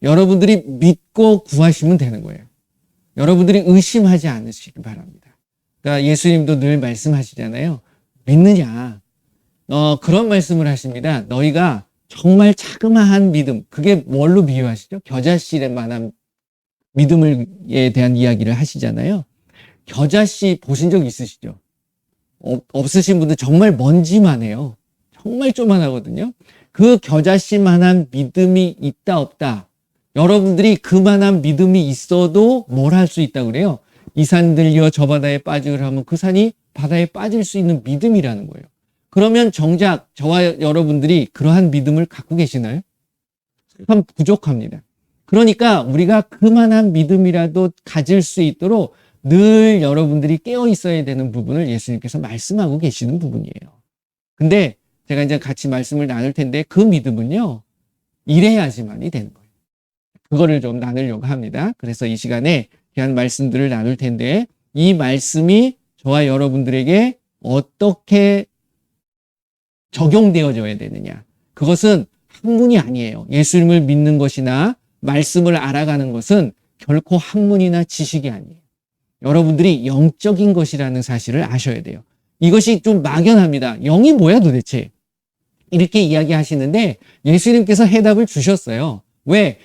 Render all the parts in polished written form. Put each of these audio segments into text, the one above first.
여러분들이 믿고 구하시면 되는 거예요. 여러분들이 의심하지 않으시기 바랍니다. 그러니까 예수님도 늘 말씀하시잖아요. 믿느냐? 그런 말씀을 하십니다. 너희가 정말 자그마한 믿음, 그게 뭘로 비유하시죠? 겨자씨에 만한 믿음에 대한 이야기를 하시잖아요. 겨자씨 보신 적 있으시죠? 없으신 분들 정말 먼지만 해요. 정말 조만하거든요. 그 겨자씨만한 믿음이 있다 없다. 여러분들이 그만한 믿음이 있어도 뭘 할 수 있다고 그래요? 이 산 들려 저 바다에 빠지라 하면 그 산이 바다에 빠질 수 있는 믿음이라는 거예요. 그러면 정작 저와 여러분들이 그러한 믿음을 갖고 계시나요? 참 부족합니다. 그러니까 우리가 그만한 믿음이라도 가질 수 있도록 늘 여러분들이 깨어 있어야 되는 부분을 예수님께서 말씀하고 계시는 부분이에요. 근데 제가 이제 같이 말씀을 나눌 텐데 그 믿음은요, 이래야지만이 되는 거예요. 그거를 좀 나누려고 합니다. 그래서 이 시간에 귀한 말씀들을 나눌 텐데 이 말씀이 저와 여러분들에게 어떻게 적용되어져야 되느냐. 그것은 학문이 아니에요. 예수님을 믿는 것이나 말씀을 알아가는 것은 결코 학문이나 지식이 아니에요. 여러분들이 영적인 것이라는 사실을 아셔야 돼요. 이것이 좀 막연합니다. 영이 뭐야 도대체? 이렇게 이야기하시는데 예수님께서 해답을 주셨어요. 왜?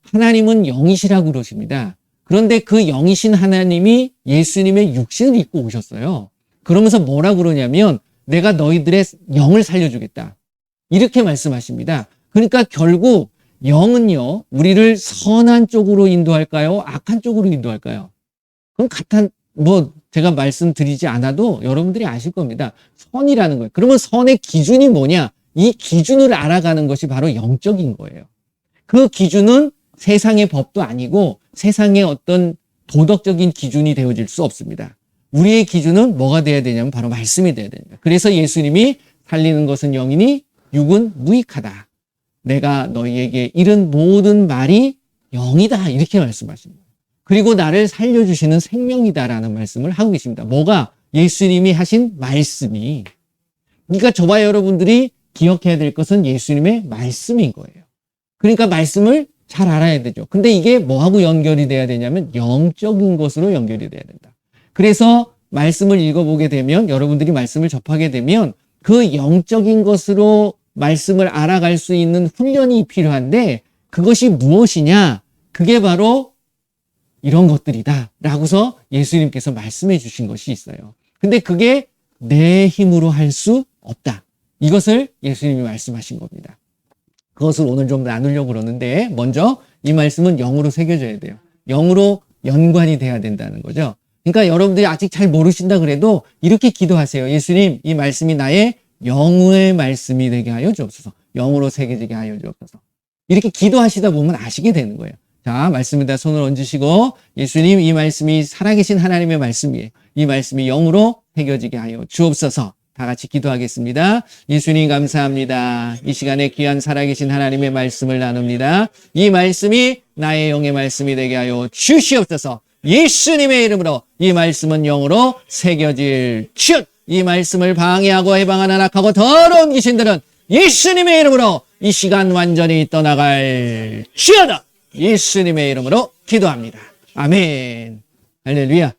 하나님은 영이시라고 그러십니다. 그런데 그 영이신 하나님이 예수님의 육신을 입고 오셨어요. 그러면서 뭐라 그러냐면 내가 너희들의 영을 살려주겠다. 이렇게 말씀하십니다. 그러니까 결국 영은요, 우리를 선한 쪽으로 인도할까요? 악한 쪽으로 인도할까요? 그럼 제가 말씀드리지 않아도 여러분들이 아실 겁니다. 선이라는 거예요. 그러면 선의 기준이 뭐냐? 이 기준을 알아가는 것이 바로 영적인 거예요. 그 기준은 세상의 법도 아니고 세상의 어떤 도덕적인 기준이 되어질 수 없습니다. 우리의 기준은 뭐가 돼야 되냐면 바로 말씀이 돼야 됩니다. 그래서 예수님이 살리는 것은 영이니 육은 무익하다. 내가 너희에게 이른 모든 말이 영이다. 이렇게 말씀하십니다. 그리고 나를 살려주시는 생명이다라는 말씀을 하고 계십니다. 뭐가? 예수님이 하신 말씀이. 그러니까 저와 여러분들이 기억해야 될 것은 예수님의 말씀인 거예요. 그러니까 말씀을 잘 알아야 되죠. 근데 이게 뭐하고 연결이 돼야 되냐면 영적인 것으로 연결이 돼야 된다. 그래서 말씀을 읽어보게 되면 여러분들이 말씀을 접하게 되면 그 영적인 것으로 말씀을 알아갈 수 있는 훈련이 필요한데 그것이 무엇이냐? 그게 바로 이런 것들이다 라고서 예수님께서 말씀해 주신 것이 있어요. 근데 그게 내 힘으로 할 수 없다. 이것을 예수님이 말씀하신 겁니다. 그것을 오늘 좀 나누려고 그러는데 먼저 이 말씀은 영으로 새겨져야 돼요. 영으로 연관이 돼야 된다는 거죠. 그러니까 여러분들이 아직 잘 모르신다 그래도 이렇게 기도하세요. 예수님, 이 말씀이 나의 영의 말씀이 되게 하여 주옵소서. 영으로 새겨지게 하여 주옵소서. 이렇게 기도하시다 보면 아시게 되는 거예요. 자, 말씀에다 손을 얹으시고 예수님, 이 말씀이 살아계신 하나님의 말씀이에요. 이 말씀이 영으로 새겨지게 하여 주옵소서. 다 같이 기도하겠습니다. 예수님 감사합니다. 이 시간에 귀한 살아계신 하나님의 말씀을 나눕니다. 이 말씀이 나의 영의 말씀이 되게 하여 주시옵소서. 예수님의 이름으로 이 말씀은 영으로 새겨질 슛! 이 말씀을 방해하고 해방하는 악하고 더러운 귀신들은 예수님의 이름으로 이 시간 완전히 떠나갈 지어다. 예수님의 이름으로 기도합니다. 아멘. 할렐루야.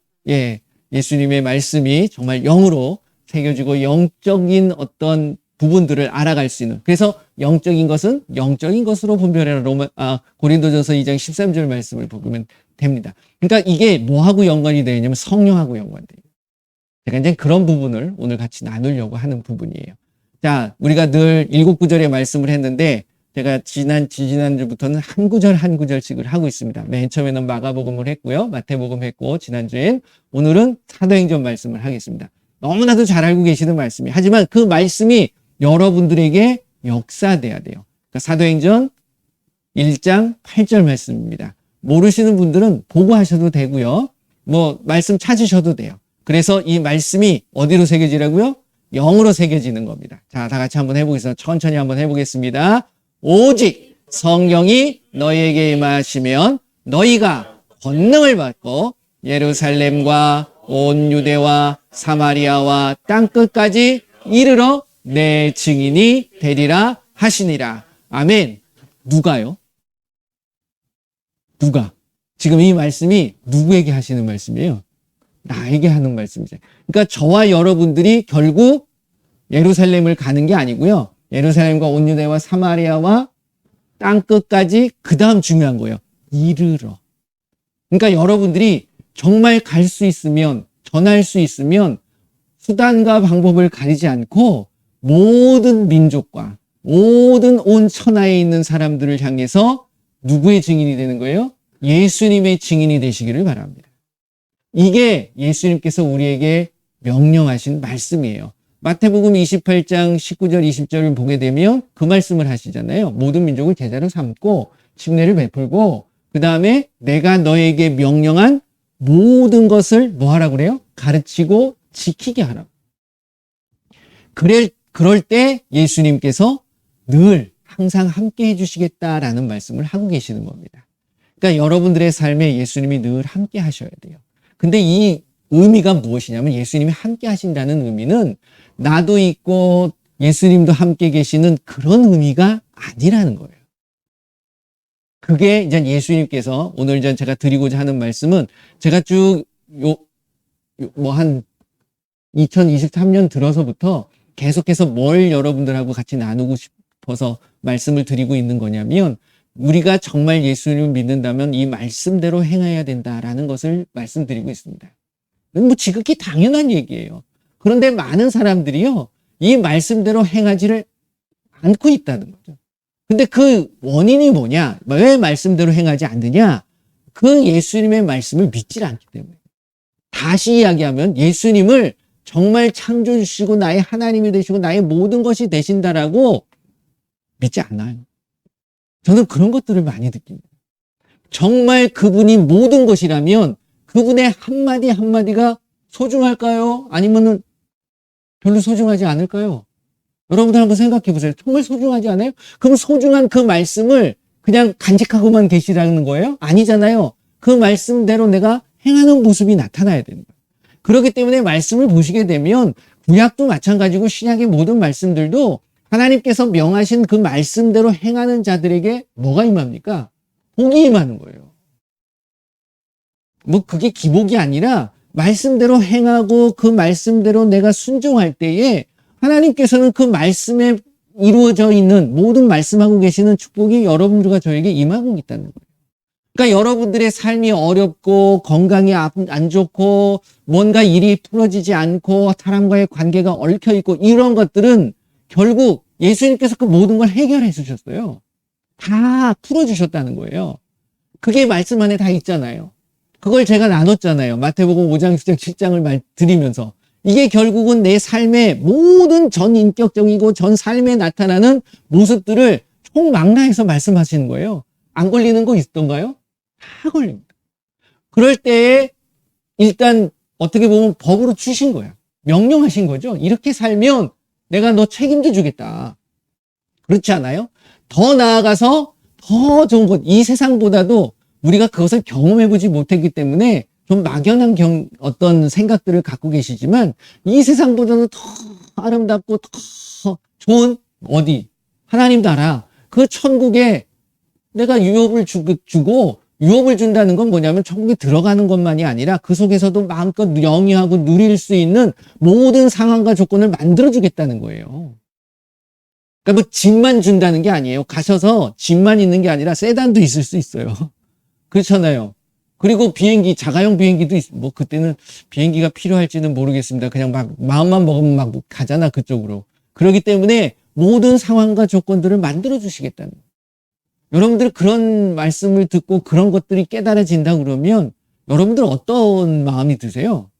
예수님의 말씀이 정말 영으로 새겨지고 영적인 어떤 부분들을 알아갈 수 있는. 그래서 영적인 것은 영적인 것으로 분별해라. 고린도전서 2장 13절 말씀을 보면 됩니다. 그러니까 이게 뭐하고 연관이 되냐면 성령하고 연관돼요. 제가 이제 그런 부분을 오늘 같이 나누려고 하는 부분이에요. 자, 우리가 늘 7구절의 말씀을 했는데 제가 지난주부터는 한 구절 한 구절씩을 하고 있습니다. 맨 처음에는 마가복음을 했고요. 마태복음 했고 오늘은 사도행전 말씀을 하겠습니다. 너무나도 잘 알고 계시는 말씀이에요. 하지만 그 말씀이 여러분들에게 역사돼야 돼요. 그러니까 사도행전 1장 8절 말씀입니다. 모르시는 분들은 보고 하셔도 되고요. 말씀 찾으셔도 돼요. 그래서 이 말씀이 어디로 새겨지라고요? 영으로 새겨지는 겁니다. 자, 다 같이 한번 해보겠습니다. 천천히 한번 해보겠습니다. 오직 성령이 너희에게 임하시면 너희가 권능을 받고 예루살렘과 온 유대와 사마리아와 땅끝까지 이르러 내 증인이 되리라 하시니라. 아멘. 누가요? 누가? 지금 이 말씀이 누구에게 하시는 말씀이에요? 나에게 하는 말씀이죠. 그러니까 저와 여러분들이 결국 예루살렘을 가는 게 아니고요. 예루살렘과 온 유대와 사마리아와 땅끝까지 그 다음 중요한 거예요. 이르러. 그러니까 여러분들이 정말 갈 수 있으면, 전할 수 있으면 수단과 방법을 가리지 않고 모든 민족과 모든 온 천하에 있는 사람들을 향해서 누구의 증인이 되는 거예요? 예수님의 증인이 되시기를 바랍니다. 이게 예수님께서 우리에게 명령하신 말씀이에요. 마태복음 28장 19절 20절을 보게 되면 그 말씀을 하시잖아요. 모든 민족을 제자로 삼고 침례를 베풀고 그 다음에 내가 너에게 명령한 모든 것을 뭐 하라고 그래요? 가르치고 지키게 하라고. 그럴 때 예수님께서 늘 항상 함께 해주시겠다라는 말씀을 하고 계시는 겁니다. 그러니까 여러분들의 삶에 예수님이 늘 함께 하셔야 돼요. 근데 이 의미가 무엇이냐면 예수님이 함께 하신다는 의미는 나도 있고 예수님도 함께 계시는 그런 의미가 아니라는 거예요. 그게 이제 예수님께서 오늘 이제 제가 드리고자 하는 말씀은 제가 쭉 한 2023년 들어서부터 계속해서 뭘 여러분들하고 같이 나누고 싶어서 말씀을 드리고 있는 거냐면 우리가 정말 예수님을 믿는다면 이 말씀대로 행해야 된다라는 것을 말씀드리고 있습니다. 뭐 지극히 당연한 얘기예요. 그런데 많은 사람들이요, 이 말씀대로 행하지를 않고 있다는 거죠. 근데 그 원인이 뭐냐? 왜 말씀대로 행하지 않느냐? 그 예수님의 말씀을 믿지 않기 때문에. 다시 이야기하면 예수님을 정말 창조주시고 나의 하나님이 되시고 나의 모든 것이 되신다라고 믿지 않아요. 저는 그런 것들을 많이 느낍니다. 정말 그분이 모든 것이라면 그분의 한마디 한마디가 소중할까요? 아니면은 별로 소중하지 않을까요? 여러분들 한번 생각해 보세요. 정말 소중하지 않아요? 그럼 소중한 그 말씀을 그냥 간직하고만 계시라는 거예요? 아니잖아요. 그 말씀대로 내가 행하는 모습이 나타나야 되는 거예요. 그렇기 때문에 말씀을 보시게 되면 구약도 마찬가지고 신약의 모든 말씀들도 하나님께서 명하신 그 말씀대로 행하는 자들에게 뭐가 임합니까? 복이 임하는 거예요. 뭐 그게 기복이 아니라 말씀대로 행하고 그 말씀대로 내가 순종할 때에 하나님께서는 그 말씀에 이루어져 있는 모든 말씀하고 계시는 축복이 여러분들과 저에게 임하고 있다는 거예요. 그러니까 여러분들의 삶이 어렵고 건강이 안 좋고 뭔가 일이 풀어지지 않고 사람과의 관계가 얽혀 있고 이런 것들은 결국 예수님께서 그 모든 걸 해결해 주셨어요. 다 풀어주셨다는 거예요. 그게 말씀 안에 다 있잖아요. 그걸 제가 나눴잖아요. 마태복음 5장, 6장, 7장을 드리면서. 이게 결국은 내 삶의 모든 전 인격적이고 전 삶에 나타나는 모습들을 총망라해서 말씀하시는 거예요. 안 걸리는 거 있던가요? 다 걸립니다. 그럴 때에 일단 어떻게 보면 법으로 주신 거야. 명령하신 거죠. 이렇게 살면 내가 너 책임져 주겠다. 그렇지 않아요? 더 나아가서 더 좋은 것, 이 세상보다도 우리가 그것을 경험해보지 못했기 때문에 좀 막연한 어떤 생각들을 갖고 계시지만 이 세상보다는 더 아름답고 더 좋은 어디? 하나님 나라. 그 천국에 내가 유업을 주고 유업을 준다는 건 뭐냐면 천국에 들어가는 것만이 아니라 그 속에서도 마음껏 영위하고 누릴 수 있는 모든 상황과 조건을 만들어주겠다는 거예요. 그러니까 뭐 집만 준다는 게 아니에요. 가셔서 집만 있는 게 아니라 세단도 있을 수 있어요. 그렇잖아요. 그리고 비행기, 자가용 비행기도 뭐 그때는 비행기가 필요할지는 모르겠습니다. 그냥 막 마음만 먹으면 막 가잖아, 그쪽으로. 그렇기 때문에 모든 상황과 조건들을 만들어 주시겠다는 거예요. 여러분들 그런 말씀을 듣고 그런 것들이 깨달아진다 그러면 여러분들 어떤 마음이 드세요?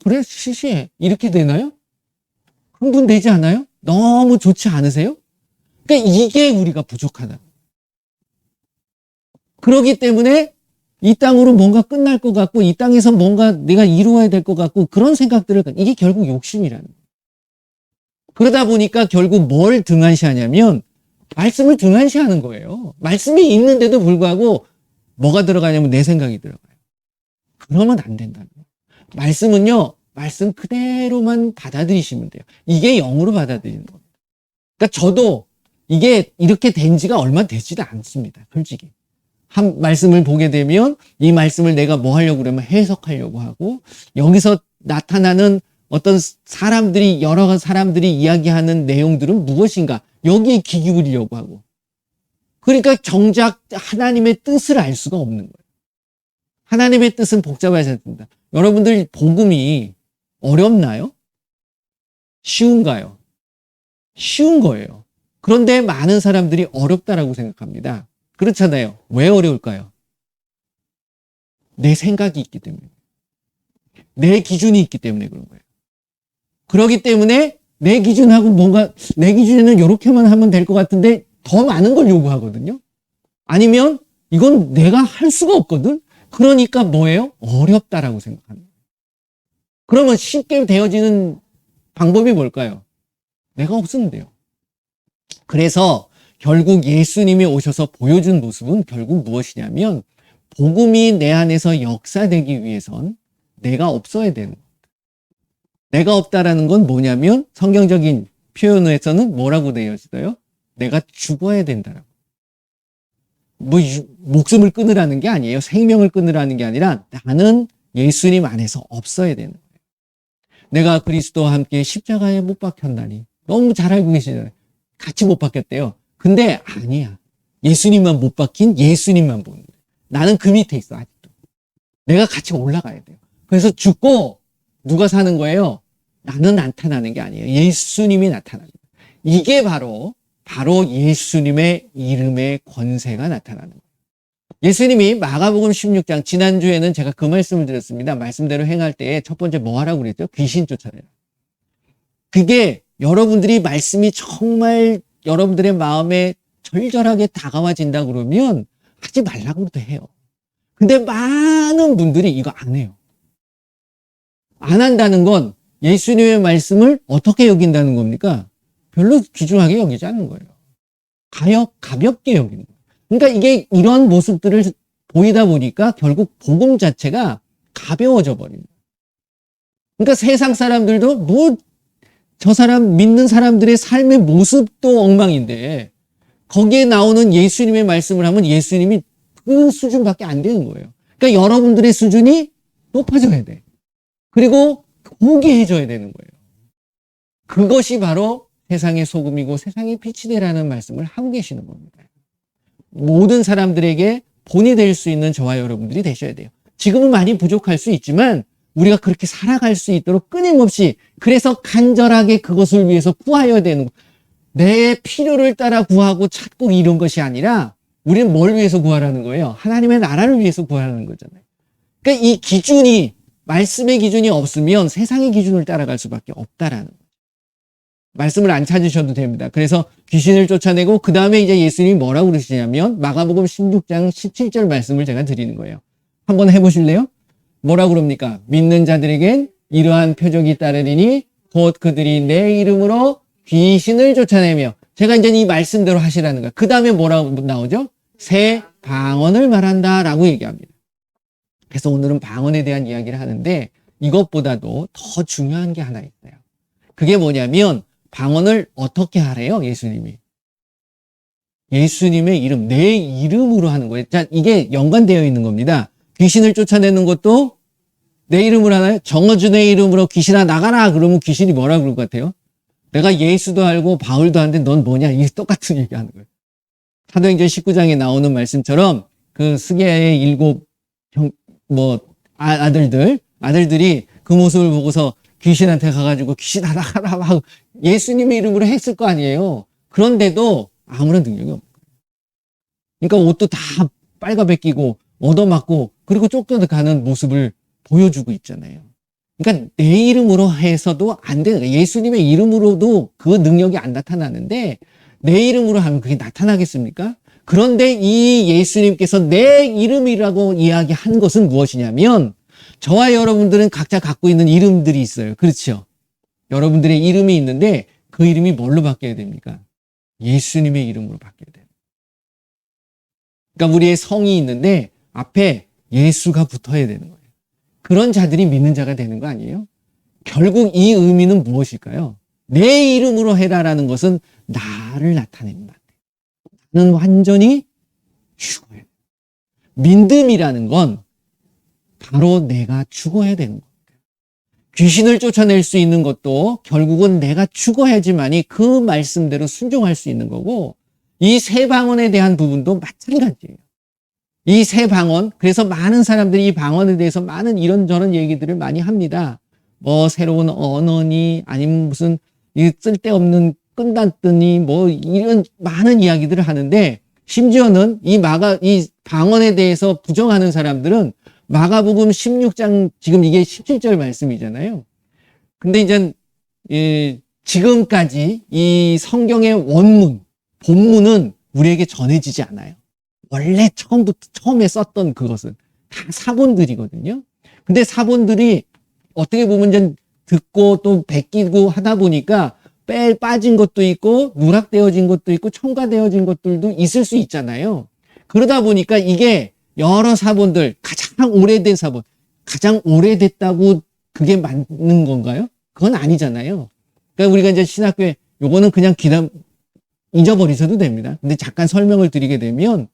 그래, 시시해. 이렇게 되나요? 흥분되지 않아요? 너무 좋지 않으세요? 그러니까 이게 우리가 부족하다. 그렇기 때문에 이 땅으로 뭔가 끝날 것 같고 이 땅에서 뭔가 내가 이루어야 될 것 같고 그런 생각들을 이게 결국 욕심이라는 거예요. 그러다 보니까 결국 뭘 등한시하냐면 말씀을 등한시하는 거예요. 말씀이 있는데도 불구하고 뭐가 들어가냐면 내 생각이 들어가요. 그러면 안 된다는 거예요. 말씀은요, 말씀 그대로만 받아들이시면 돼요. 이게 영으로 받아들이는 겁니다. 그러니까 저도 이게 이렇게 된 지가 얼마 되지도 않습니다. 솔직히. 한 말씀을 보게 되면 이 말씀을 내가 뭐 하려고 그러면 해석하려고 하고, 여기서 나타나는 어떤 사람들이, 여러 사람들이 이야기하는 내용들은 무엇인가, 여기에 귀 기울이려고 하고. 그러니까 정작 하나님의 뜻을 알 수가 없는 거예요. 하나님의 뜻은 복잡하지 않습니다. 여러분들 복음이 어렵나요? 쉬운가요? 쉬운 거예요. 그런데 많은 사람들이 어렵다라고 생각합니다. 그렇잖아요. 왜 어려울까요? 내 생각이 있기 때문에. 내 기준이 있기 때문에 그런 거예요. 그렇기 때문에 내 기준하고 뭔가, 내 기준에는 이렇게만 하면 될 것 같은데 더 많은 걸 요구하거든요. 아니면 이건 내가 할 수가 없거든. 그러니까 뭐예요? 어렵다라고 생각합니다. 그러면 쉽게 되어지는 방법이 뭘까요? 내가 없으면 돼요. 그래서 결국 예수님이 오셔서 보여준 모습은 결국 무엇이냐면, 복음이 내 안에서 역사되기 위해선 내가 없어야 되는 겁니다. 내가 없다라는 건 뭐냐면, 성경적인 표현에서는 뭐라고 되어 있어요? 내가 죽어야 된다라고. 목숨을 끊으라는 게 아니에요. 생명을 끊으라는 게 아니라 나는 예수님 안에서 없어야 되는 거예요. 내가 그리스도와 함께 십자가에 못 박혔나니. 너무 잘 알고 계시잖아요. 같이 못 박혔대요. 근데 아니야. 예수님만 못 박힌 예수님만 보는 거예요. 나는 그 밑에 있어, 아직도. 내가 같이 올라가야 돼요. 그래서 죽고 누가 사는 거예요? 나는 나타나는 게 아니에요. 예수님이 나타나는 거예요. 이게 바로 예수님의 이름의 권세가 나타나는 거예요. 예수님이 마가복음 16장, 지난주에는 제가 그 말씀을 드렸습니다. 말씀대로 행할 때에 첫 번째 뭐 하라고 그랬죠? 귀신 쫓아내라. 그게 여러분들이 말씀이 정말 여러분들의 마음에 절절하게 다가와진다 그러면 하지 말라고도 해요. 근데 많은 분들이 이거 안 해요. 안 한다는 건 예수님의 말씀을 어떻게 여긴다는 겁니까? 별로 귀중하게 여기지 않는 거예요. 가볍게 여기는 거예요. 그러니까 이게 이런 모습들을 보이다 보니까 결국 복음 자체가 가벼워져 버립니다. 그러니까 세상 사람들도 저 사람 믿는 사람들의 삶의 모습도 엉망인데 거기에 나오는 예수님의 말씀을 하면 예수님이 그 수준밖에 안 되는 거예요. 그러니까 여러분들의 수준이 높아져야 돼. 그리고 고귀해져야 되는 거예요. 그것이 바로 세상의 소금이고 세상의 빛이 되라는 말씀을 하고 계시는 겁니다. 모든 사람들에게 본이 될 수 있는 저와 여러분들이 되셔야 돼요. 지금은 많이 부족할 수 있지만 우리가 그렇게 살아갈 수 있도록 끊임없이, 그래서 간절하게 그것을 위해서 구하여야 되는 거예요. 내 필요를 따라 구하고 찾고 이런 것이 아니라 우리는 뭘 위해서 구하라는 거예요? 하나님의 나라를 위해서 구하라는 거잖아요. 그러니까 이 기준이, 말씀의 기준이 없으면 세상의 기준을 따라갈 수밖에 없다라는 거예요. 말씀을 안 찾으셔도 됩니다. 그래서 귀신을 쫓아내고 그 다음에 이제 예수님이 뭐라고 그러시냐면 마가복음 16장 17절 말씀을 제가 드리는 거예요. 한번 해보실래요? 뭐라고 그럽니까? 믿는 자들에겐 이러한 표적이 따르리니 곧 그들이 내 이름으로 귀신을 쫓아내며, 제가 이제 이 말씀대로 하시라는 거예요. 그 다음에 뭐라고 나오죠? 새 방언을 말한다라고 얘기합니다. 그래서 오늘은 방언에 대한 이야기를 하는데 이것보다도 더 중요한 게 하나 있어요. 그게 뭐냐면 방언을 어떻게 하래요? 예수님이. 예수님의 이름, 내 이름으로 하는 거예요. 자, 이게 연관되어 있는 겁니다. 귀신을 쫓아내는 것도 내 이름으로 하나요? 정어준의 이름으로 귀신아 나가라 그러면 귀신이 뭐라 그럴 것 같아요? 내가 예수도 알고 바울도 하는데 넌 뭐냐? 이게 똑같은 얘기하는 거예요. 사도행전 19장에 나오는 말씀처럼 그 스게야의 7 아들들이 그 모습을 보고서 귀신한테 가가지고 귀신아 나가라 하고 예수님의 이름으로 했을 거 아니에요. 그런데도 아무런 능력이 없는 거예요. 그러니까 옷도 다 빨가벗기고 얻어맞고 그리고 쫓겨가는 모습을 보여주고 있잖아요. 그러니까 내 이름으로 해서도 안 되는 거예요. 예수님의 이름으로도 그 능력이 안 나타나는데 내 이름으로 하면 그게 나타나겠습니까? 그런데 이 예수님께서 내 이름이라고 이야기한 것은 무엇이냐면, 저와 여러분들은 각자 갖고 있는 이름들이 있어요. 그렇죠? 여러분들의 이름이 있는데 그 이름이 뭘로 바뀌어야 됩니까? 예수님의 이름으로 바뀌어야 돼요. 그러니까 우리의 성이 있는데 앞에 예수가 붙어야 되는 거예요. 그런 자들이 믿는 자가 되는 거 아니에요? 결국 이 의미는 무엇일까요? 내 이름으로 해라라는 것은 나를 나타냅니다. 나는 완전히 죽어요. 믿음이라는 건 바로 내가 죽어야 되는 겁니다. 귀신을 쫓아낼 수 있는 것도 결국은 내가 죽어야지만이 그 말씀대로 순종할 수 있는 거고, 이 새 방언에 대한 부분도 마찬가지예요. 이 새 방언, 그래서 많은 사람들이 이 방언에 대해서 많은 이런저런 얘기들을 많이 합니다. 뭐 새로운 언어니 아니면 무슨 쓸데없는 끝났더니 뭐 이런 많은 이야기들을 하는데, 심지어는 이 방언에 대해서 부정하는 사람들은 마가복음 16장, 지금 이게 17절 말씀이잖아요. 근데 이제 지금까지 이 성경의 원문, 본문은 우리에게 전해지지 않아요. 원래 처음에 썼던 그것은 다 사본들이거든요. 근데 사본들이 어떻게 보면 이제 듣고 또 베끼고 하다 보니까 빠진 것도 있고 누락되어진 것도 있고 첨가되어진 것들도 있을 수 있잖아요. 그러다 보니까 이게 여러 사본들, 가장 오래된 사본, 가장 오래됐다고 그게 맞는 건가요? 그건 아니잖아요. 그러니까 우리가 이제 신학교에 요거는 그냥 잊어버리셔도 됩니다. 근데 잠깐 설명을 드리게 되면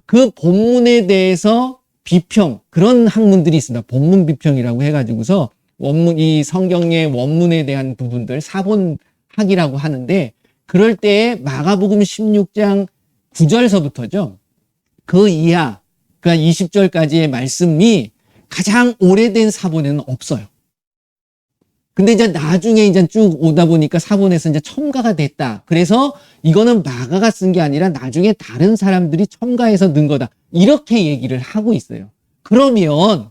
그 본문에 대해서 비평, 그런 학문들이 있습니다. 본문 비평이라고 해가지고서 이 성경의 원문에 대한 부분들, 사본학이라고 하는데, 그럴 때에 마가복음 16장 9절서부터죠. 그 이하, 그러니까 20절까지의 말씀이 가장 오래된 사본에는 없어요. 근데 이제 나중에 이제 쭉 오다 보니까 사본에서 이제 첨가가 됐다. 그래서 이거는 마가가 쓴 게 아니라 나중에 다른 사람들이 첨가해서 넣은 거다. 이렇게 얘기를 하고 있어요. 그러면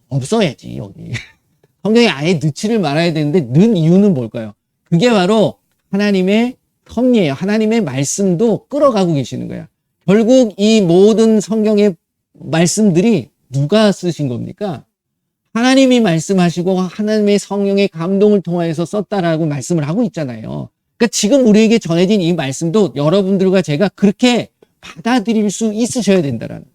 없어야지, 여기. 성경에 아예 넣지를 말아야 되는데 넣은 이유는 뭘까요? 그게 바로 하나님의 섭리예요. 하나님의 말씀도 끌어가고 계시는 거야. 결국 이 모든 성경의 말씀들이 누가 쓰신 겁니까? 하나님이 말씀하시고 하나님의 성령의 감동을 통하여서 썼다라고 말씀을 하고 있잖아요. 그러니까 지금 우리에게 전해진 이 말씀도 여러분들과 제가 그렇게 받아들일 수 있으셔야 된다라는.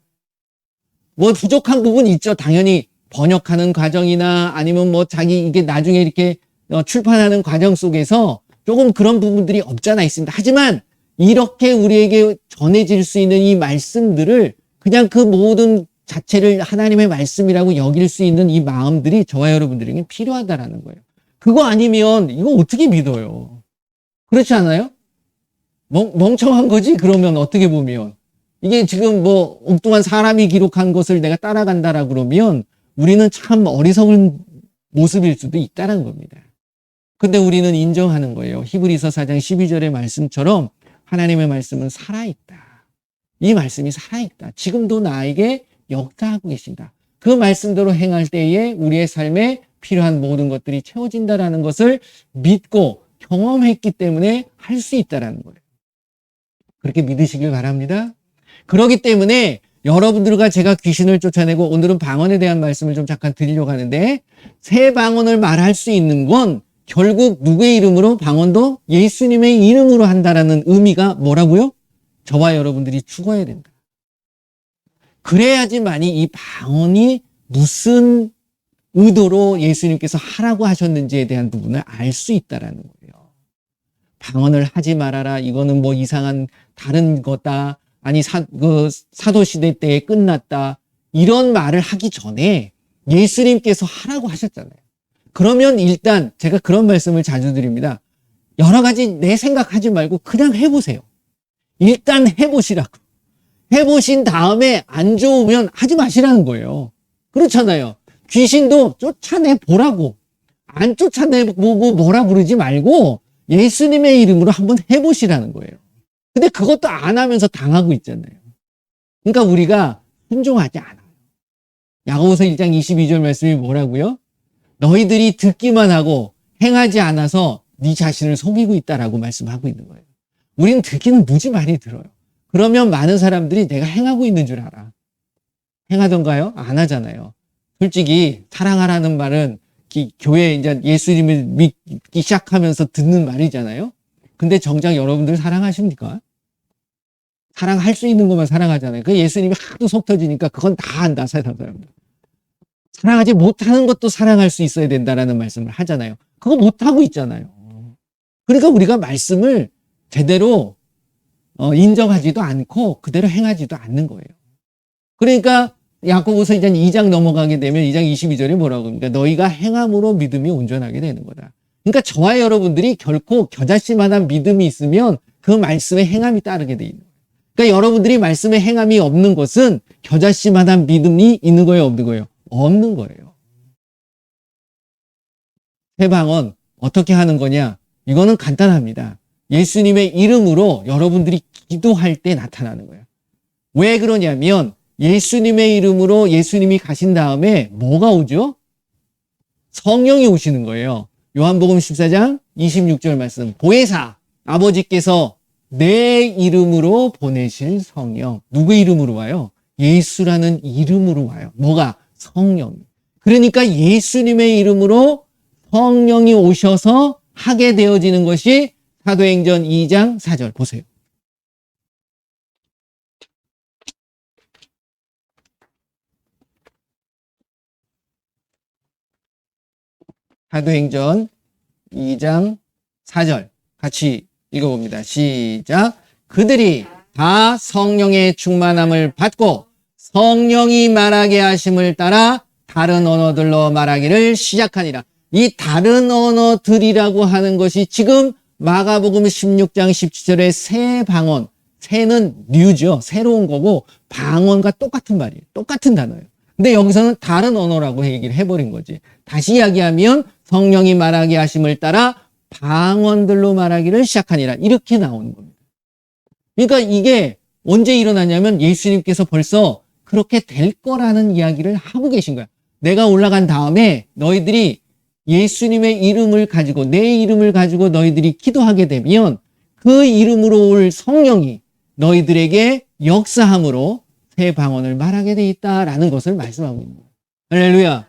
뭐 부족한 부분이 있죠. 당연히 번역하는 과정이나 아니면 뭐 자기 이게 나중에 이렇게 출판하는 과정 속에서 조금 그런 부분들이 없잖아 있습니다. 하지만 이렇게 우리에게 전해질 수 있는 이 말씀들을 그냥 그 모든 자체를 하나님의 말씀이라고 여길 수 있는 이 마음들이 저와 여러분들에게 필요하다라는 거예요. 그거 아니면 이거 어떻게 믿어요? 그렇지 않아요? 멍청한 거지? 그러면 어떻게 보면 이게 지금 뭐 엉뚱한 사람이 기록한 것을 내가 따라간다라 그러면 우리는 참 어리석은 모습일 수도 있다는 겁니다. 근데 우리는 인정하는 거예요. 히브리서 4장 12절의 말씀처럼 하나님의 말씀은 살아있다. 이 말씀이 살아있다. 지금도 나에게 역사하고 계신다. 그 말씀대로 행할 때에 우리의 삶에 필요한 모든 것들이 채워진다라는 것을 믿고 경험했기 때문에 할 수 있다라는 거예요. 그렇게 믿으시길 바랍니다. 그렇기 때문에 여러분들과 제가 귀신을 쫓아내고 오늘은 방언에 대한 말씀을 좀 잠깐 드리려고 하는데, 새 방언을 말할 수 있는 건 결국 누구의 이름으로? 방언도 예수님의 이름으로 한다라는 의미가 뭐라고요? 저와 여러분들이 죽어야 된다. 그래야지만이 이 방언이 무슨 의도로 예수님께서 하라고 하셨는지에 대한 부분을 알 수 있다라는 거예요. 방언을 하지 말아라. 이거는 뭐 이상한 다른 거다. 아니 사도시대 때에 끝났다. 이런 말을 하기 전에 예수님께서 하라고 하셨잖아요. 그러면 일단 제가 그런 말씀을 자주 드립니다. 여러 가지 내 생각하지 말고 그냥 해보세요. 일단 해보시라고. 해보신 다음에 안 좋으면 하지 마시라는 거예요. 그렇잖아요. 귀신도 쫓아내 보라고. 안 쫓아내보고 뭐라 그러지 말고 예수님의 이름으로 한번 해보시라는 거예요. 근데 그것도 안 하면서 당하고 있잖아요. 그러니까 우리가 순종하지 않아요. 야고보서 1장 22절 말씀이 뭐라고요? 너희들이 듣기만 하고 행하지 않아서 네 자신을 속이고 있다라고 말씀하고 있는 거예요. 우리는 듣기는 무지 많이 들어요. 그러면 많은 사람들이 내가 행하고 있는 줄 알아. 행하던가요? 안 하잖아요. 솔직히 사랑하라는 말은 교회에 이제 예수님을 믿기 시작하면서 듣는 말이잖아요. 근데 정작 여러분들 사랑하십니까? 사랑할 수 있는 것만 사랑하잖아요. 그 예수님이 하도 속 터지니까 그건 다 한다, 사람들. 사랑하지 못하는 것도 사랑할 수 있어야 된다라는 말씀을 하잖아요. 그거 못하고 있잖아요. 그러니까 우리가 말씀을 제대로 인정하지도 않고 그대로 행하지도 않는 거예요. 그러니까 야고보서 2장 넘어가게 되면 2장 22절에 뭐라고 합니까? 너희가 행함으로 믿음이 온전하게 되는 거다. 그러니까 저와 여러분들이 결코 겨자씨만한 믿음이 있으면 그 말씀에 행함이 따르게 돼 있는 거예요. 그러니까 여러분들이 말씀에 행함이 없는 것은 겨자씨만한 믿음이 있는 거예요, 없는 거예요? 없는 거예요. 새 방언 어떻게 하는 거냐? 이거는 간단합니다. 예수님의 이름으로 여러분들이 기도할 때 나타나는 거예요. 왜 그러냐면 예수님의 이름으로 예수님이 가신 다음에 뭐가 오죠? 성령이 오시는 거예요. 요한복음 14장 26절 말씀. 보혜사 아버지께서 내 이름으로 보내실 성령. 누구 이름으로 와요? 예수라는 이름으로 와요. 뭐가? 성령이. 그러니까 예수님의 이름으로 성령이 오셔서 하게 되어지는 것이 사도행전 2장 4절 보세요. 사도행전 2장 4절 같이 읽어봅니다. 시작. 그들이 다 성령의 충만함을 받고 성령이 말하게 하심을 따라 다른 언어들로 말하기를 시작하니라. 이 다른 언어들이라고 하는 것이 지금 마가복음 16장 17절의 새 방언, 새는 뉴죠. 새로운 거고 방언과 똑같은 말이에요. 똑같은 단어예요. 근데 여기서는 다른 언어라고 얘기를 해버린 거지. 다시 이야기하면 성령이 말하게 하심을 따라 방언들로 말하기를 시작하니라. 이렇게 나오는 겁니다. 그러니까 이게 언제 일어나냐면 예수님께서 벌써 그렇게 될 거라는 이야기를 하고 계신 거야. 내가 올라간 다음에 너희들이 예수님의 이름을 가지고 내 이름을 가지고 너희들이 기도하게 되면 그 이름으로 올 성령이 너희들에게 역사함으로 새 방언을 말하게 돼 있다라는 것을 말씀하고 있는 거예요. 할렐루야.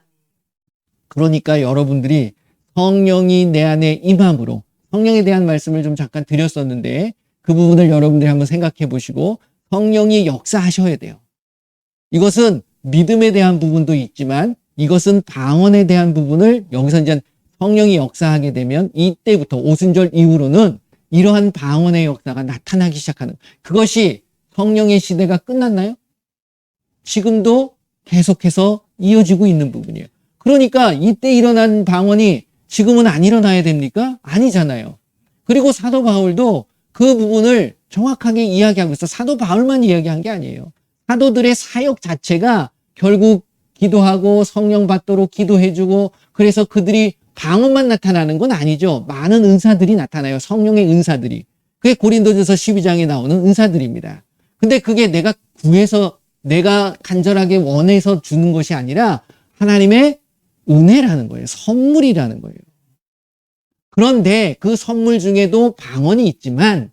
그러니까 여러분들이 성령이 내 안에 임함으로 성령에 대한 말씀을 좀 잠깐 드렸었는데 그 부분을 여러분들이 한번 생각해 보시고 성령이 역사하셔야 돼요. 이것은 믿음에 대한 부분도 있지만 이것은 방언에 대한 부분을 여기서 이제 성령이 역사하게 되면 이때부터 오순절 이후로는 이러한 방언의 역사가 나타나기 시작하는 그것이 성령의 시대가 끝났나요? 지금도 계속해서 이어지고 있는 부분이에요. 그러니까 이때 일어난 방언이 지금은 안 일어나야 됩니까? 아니잖아요. 그리고 사도 바울도 그 부분을 정확하게 이야기하고 있어. 사도 바울만 이야기한 게 아니에요. 사도들의 사역 자체가 결국 기도하고 성령 받도록 기도해주고 그래서 그들이 방언만 나타나는 건 아니죠. 많은 은사들이 나타나요. 성령의 은사들이. 그게 고린도전서 12장에 나오는 은사들입니다. 근데 그게 내가 구해서 내가 간절하게 원해서 주는 것이 아니라 하나님의 은혜라는 거예요. 선물이라는 거예요. 그런데 그 선물 중에도 방언이 있지만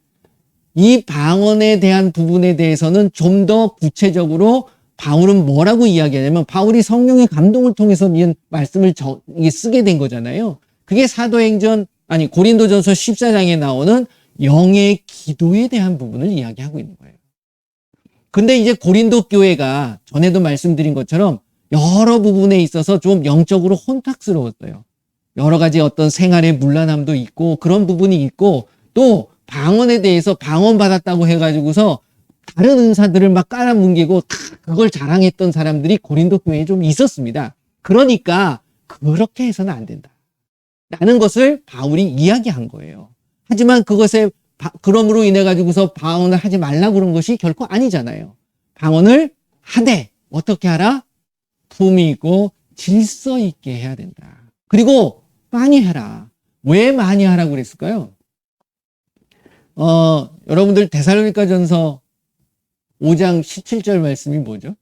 이 방언에 대한 부분에 대해서는 좀 더 구체적으로 바울은 뭐라고 이야기하냐면 바울이 성령의 감동을 통해서 말씀을 쓰게 된 거잖아요. 그게 고린도전서 14장에 나오는 영의 기도에 대한 부분을 이야기하고 있는 거예요. 근데 이제 고린도 교회가 전에도 말씀드린 것처럼 여러 부분에 있어서 좀 영적으로 혼탁스러웠어요. 여러 가지 어떤 생활의 문란함도 있고 그런 부분이 있고 또 방언에 대해서 방언 받았다고 해가지고서 다른 은사들을 막 깔아뭉개고 다 그걸 자랑했던 사람들이 고린도 교회에 좀 있었습니다. 그러니까 그렇게 해서는 안 된다. 라는 것을 바울이 이야기한 거예요. 하지만 그럼으로 인해 가지고서 방언을 하지 말라고 그런 것이 결코 아니잖아요. 방언을 하되 어떻게 하라? 품위 있고 질서 있게 해야 된다. 그리고 많이 해라. 왜 많이 하라고 그랬을까요? 여러분들 데살로니가전서 5장 17절 말씀이 뭐죠?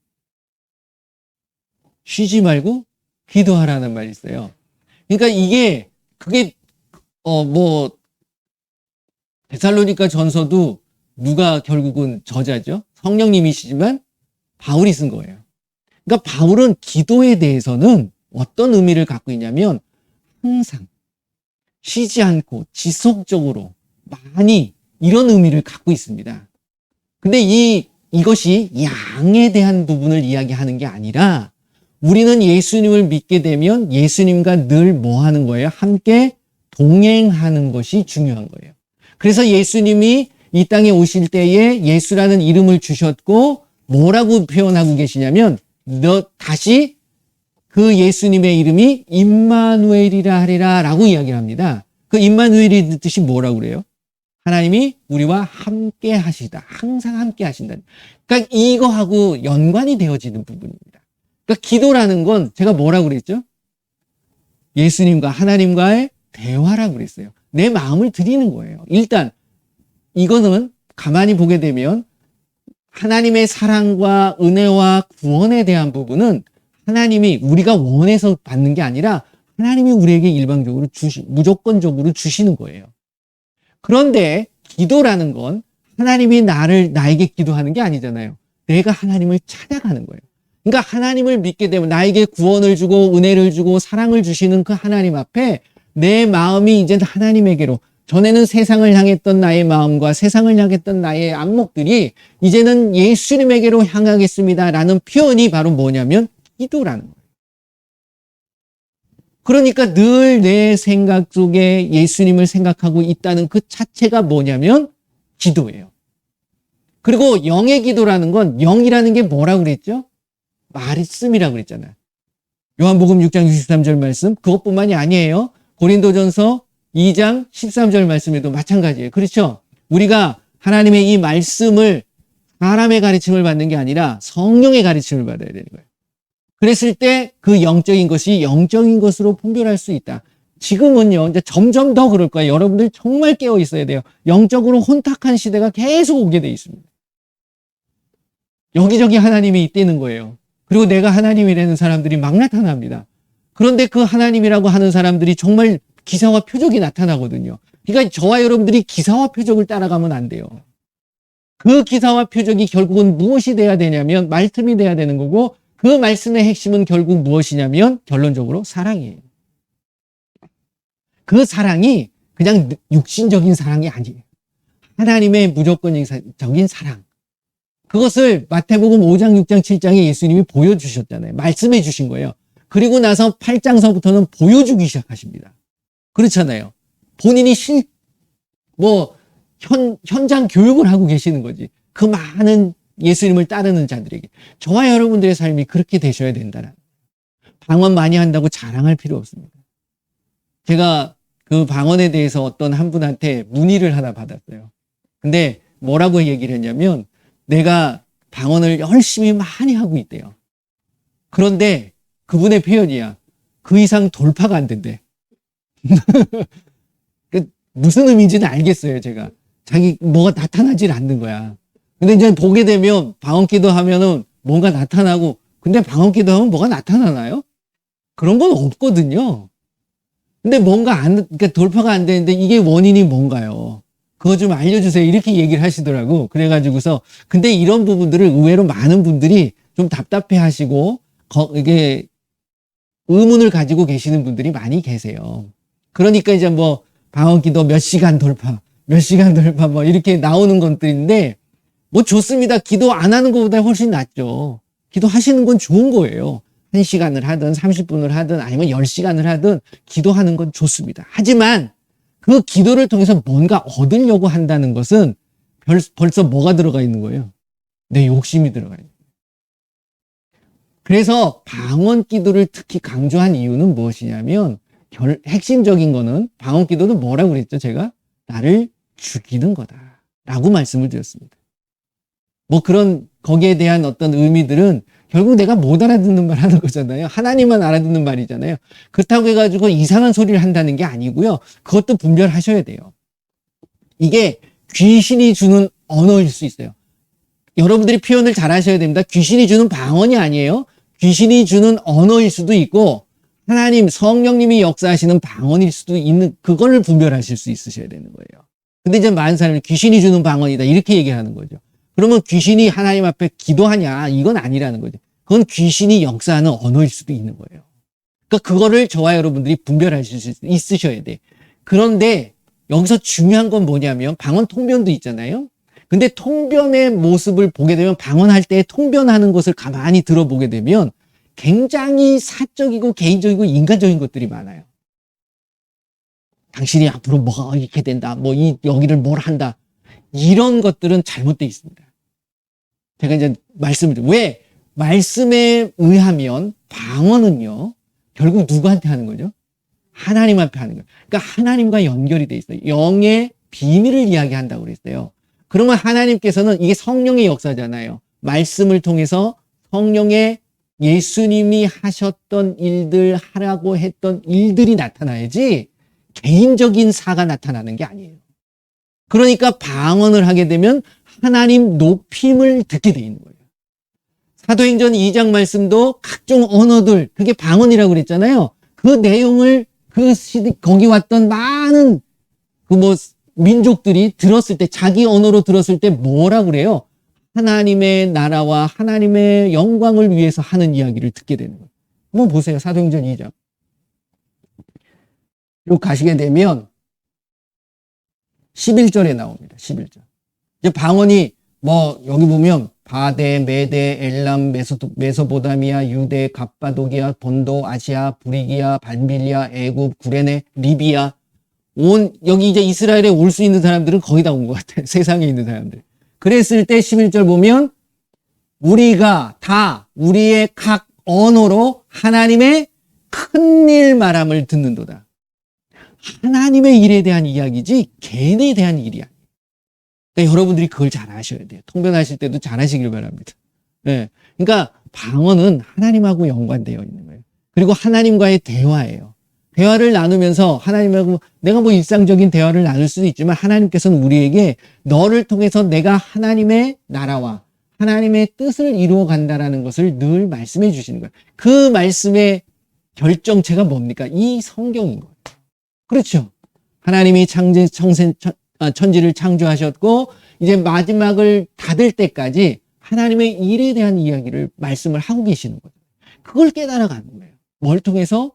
쉬지 말고 기도하라는 말이 있어요. 그러니까 그게 데살로니가 전서도 누가 결국은 저자죠? 성령님이시지만 바울이 쓴 거예요. 그러니까 바울은 기도에 대해서는 어떤 의미를 갖고 있냐면 항상 쉬지 않고 지속적으로 많이 이런 의미를 갖고 있습니다. 근데 이것이 양에 대한 부분을 이야기하는 게 아니라 우리는 예수님을 믿게 되면 예수님과 늘 뭐 하는 거예요? 함께 동행하는 것이 중요한 거예요. 그래서 예수님이 이 땅에 오실 때에 예수라는 이름을 주셨고 뭐라고 표현하고 계시냐면 너 다시 그 예수님의 이름이 임마누엘이라 하리라 라고 이야기를 합니다. 그 임마누엘이 뜻이 뭐라고 그래요? 하나님이 우리와 함께 하시다. 항상 함께 하신다. 그러니까 이거하고 연관이 되어지는 부분입니다. 그러니까 기도라는 건 제가 뭐라고 그랬죠? 예수님과 하나님과의 대화라고 그랬어요. 내 마음을 드리는 거예요. 일단 이거는 가만히 보게 되면 하나님의 사랑과 은혜와 구원에 대한 부분은 하나님이 우리가 원해서 받는 게 아니라 하나님이 우리에게 일방적으로 무조건적으로 주시는 거예요. 그런데 기도라는 건 하나님이 나에게 기도하는 게 아니잖아요. 내가 하나님을 찾아가는 거예요. 그러니까 하나님을 믿게 되면 나에게 구원을 주고 은혜를 주고 사랑을 주시는 그 하나님 앞에 내 마음이 이제 하나님에게로, 전에는 세상을 향했던 나의 마음과 세상을 향했던 나의 안목들이 이제는 예수님에게로 향하겠습니다라는 표현이 바로 뭐냐면 기도라는 거예요. 그러니까 늘 내 생각 속에 예수님을 생각하고 있다는 그 자체가 뭐냐면 기도예요. 그리고 영의 기도라는 건, 영이라는 게 뭐라고 그랬죠? 말씀이라고 그랬잖아요. 요한복음 6장 63절 말씀, 그것뿐만이 아니에요. 고린도전서 2장 13절 말씀에도 마찬가지예요. 그렇죠? 우리가 하나님의 이 말씀을 사람의 가르침을 받는 게 아니라 성령의 가르침을 받아야 되는 거예요. 그랬을 때 그 영적인 것이 영적인 것으로 분별할 수 있다. 지금은요, 이제 점점 더 그럴 거예요. 여러분들 정말 깨어 있어야 돼요. 영적으로 혼탁한 시대가 계속 오게 돼 있습니다. 여기저기 하나님이 있다는 거예요. 그리고 내가 하나님이라는 사람들이 막 나타납니다. 그런데 그 하나님이라고 하는 사람들이 정말 기사와 표적이 나타나거든요. 그러니까 저와 여러분들이 기사와 표적을 따라가면 안 돼요. 그 기사와 표적이 결국은 무엇이 돼야 되냐면 말씀이 돼야 되는 거고, 그 말씀의 핵심은 결국 무엇이냐면 결론적으로 사랑이에요. 그 사랑이 그냥 육신적인 사랑이 아니에요. 하나님의 무조건적인 사랑. 그것을 마태복음 5장, 6장, 7장에 예수님이 보여주셨잖아요. 말씀해 주신 거예요. 그리고 나서 8장서부터는 보여주기 시작하십니다. 그렇잖아요. 본인이 현장 교육을 하고 계시는 거지. 그 많은 예수님을 따르는 자들에게. 저와 여러분들의 삶이 그렇게 되셔야 된다는. 방언 많이 한다고 자랑할 필요 없습니다. 제가 그 방언에 대해서 어떤 한 분한테 문의를 하나 받았어요. 근데 뭐라고 얘기를 했냐면, 내가 방언을 열심히 많이 하고 있대요. 그런데 그분의 표현이야. 그 이상 돌파가 안 된대. 무슨 의미인지는 알겠어요, 제가. 뭐가 나타나질 않는 거야. 근데 이제 보게 되면 방언기도 하면은 뭔가 나타나고, 근데 방언기도 하면 뭐가 나타나나요? 그런 건 없거든요. 근데 그러니까 돌파가 안 되는데 이게 원인이 뭔가요? 그거 좀 알려주세요. 이렇게 얘기를 하시더라고. 그래가지고서, 근데 이런 부분들을 의외로 많은 분들이 좀 답답해 하시고, 이게 의문을 가지고 계시는 분들이 많이 계세요. 그러니까 이제 방언기도 몇 시간 돌파 뭐 이렇게 나오는 것들인데, 좋습니다. 기도 안 하는 것보다 훨씬 낫죠. 기도하시는 건 좋은 거예요. 1시간을 하든 30분을 하든 아니면 10시간을 하든 기도하는 건 좋습니다. 하지만 그 기도를 통해서 뭔가 얻으려고 한다는 것은 벌써 뭐가 들어가 있는 거예요? 내 욕심이 들어가 있는 거예요. 그래서 방언 기도를 특히 강조한 이유는 무엇이냐면, 핵심적인 거는, 방언 기도는 뭐라고 그랬죠? 제가 나를 죽이는 거다 라고 말씀을 드렸습니다. 거기에 대한 어떤 의미들은 결국 내가 못 알아듣는 말 하는 거잖아요. 하나님만 알아듣는 말이잖아요. 그렇다고 해가지고 이상한 소리를 한다는 게 아니고요. 그것도 분별하셔야 돼요. 이게 귀신이 주는 언어일 수 있어요. 여러분들이 표현을 잘 하셔야 됩니다. 귀신이 주는 방언이 아니에요. 귀신이 주는 언어일 수도 있고, 하나님, 성령님이 역사하시는 방언일 수도 있는, 그걸 분별하실 수 있으셔야 되는 거예요. 근데 이제 많은 사람이 귀신이 주는 방언이다, 이렇게 얘기하는 거죠. 그러면 귀신이 하나님 앞에 기도하냐? 이건 아니라는 거죠. 그건 귀신이 역사하는 언어일 수도 있는 거예요. 그러니까 그거를 저와 여러분들이 분별하실 수 있으셔야 돼. 그런데 여기서 중요한 건 뭐냐면, 방언 통변도 있잖아요. 근데 통변의 모습을 보게 되면, 방언할 때 통변하는 것을 가만히 들어보게 되면 굉장히 사적이고 개인적이고 인간적인 것들이 많아요. 당신이 앞으로 뭐가 이렇게 된다, 여기를 뭘 한다, 이런 것들은 잘못되어 있습니다. 제가 이제 말씀을 드려요. 왜? 말씀에 의하면 방언은요, 결국 누구한테 하는 거죠? 하나님 앞에 하는 거예요. 그러니까 하나님과 연결이 돼 있어요. 영의 비밀을 이야기한다고 그랬어요. 그러면 하나님께서는 이게 성령의 역사잖아요. 말씀을 통해서 성령의 예수님이 하셨던 일들, 하라고 했던 일들이 나타나야지 개인적인 사가 나타나는 게 아니에요. 그러니까 방언을 하게 되면 하나님 높임을 듣게 돼 있는 거예요. 사도행전 2장 말씀도 각종 언어들, 그게 방언이라고 그랬잖아요. 그 내용을 거기 왔던 많은 민족들이 들었을 때, 자기 언어로 들었을 때 뭐라고 그래요? 하나님의 나라와 하나님의 영광을 위해서 하는 이야기를 듣게 되는 거예요. 한번 보세요. 사도행전 2장. 요 가시게 되면 11절에 나옵니다. 11절. 이제 방언이 여기 보면 바데, 메데, 엘람, 메소포타미아, 유대, 갑바도기아, 본도, 아시아, 브리기아, 반빌리아, 애굽, 구레네, 리비아, 여기 이제 이스라엘에 올 수 있는 사람들은 거의 다 온 것 같아요. 세상에 있는 사람들. 그랬을 때 11절 보면 우리가 다 우리의 각 언어로 하나님의 큰일 말함을 듣는도다. 하나님의 일에 대한 이야기지 개인에 대한 일이 아니에요. 그러니까 여러분들이 그걸 잘 아셔야 돼요. 통변하실 때도 잘 하시길 바랍니다. 네. 그러니까 방언은 하나님하고 연관되어 있는 거예요. 그리고 하나님과의 대화예요. 대화를 나누면서 하나님하고 내가 일상적인 대화를 나눌 수도 있지만 하나님께서는 우리에게 너를 통해서 내가 하나님의 나라와 하나님의 뜻을 이루어 간다라는 것을 늘 말씀해 주시는 거예요. 그 말씀의 결정체가 뭡니까? 이 성경인 거예요. 그렇죠. 하나님이 천지를 창조하셨고 이제 마지막을 닫을 때까지 하나님의 일에 대한 이야기를 말씀을 하고 계시는 거예요. 그걸 깨달아가는 거예요. 뭘 통해서?